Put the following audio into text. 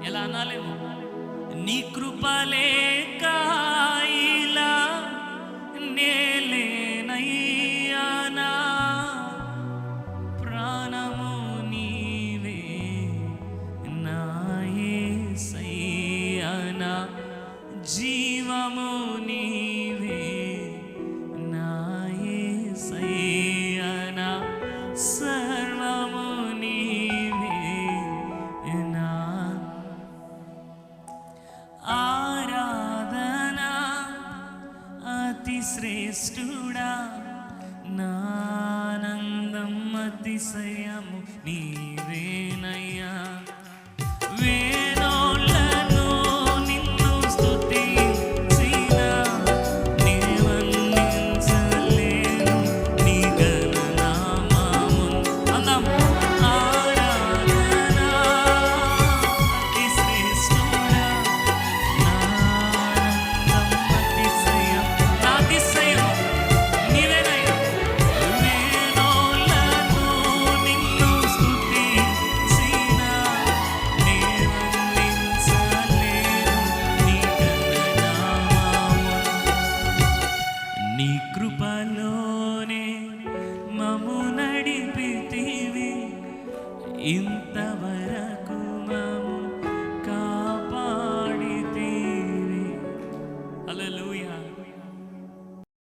ఎలా అనాలేమో, నీ కృపలేక ఇలా నేలేనయ్యా, నా ప్రాణము నీవే, నా యేసయ్యా, నా జీవము నీవే, నా యేసయ్యా, నా సర్వము నీవే, నా ఆరాధనా అతి శ్రేష్ఠుడా, నా ఆనందం అతిశయము నీవేనయ్యా. వేణోళ్ళను నిన్ను స్తుతించిన నీ వర్ణించలేను నీ ఘననామమును. అందం ఆరాధనా అతి శ్రేష్ఠుడా, నా ఆనందం అతిశయం, నా అతిశయం నీవేనయ్యా. వేణోళ్ళను నిన్ను స్తుతించిన నీ వర్ణించలేను నీ ఘననామమును. నీ కృపలోనే మమ్ము నడిపితివి, ఇంత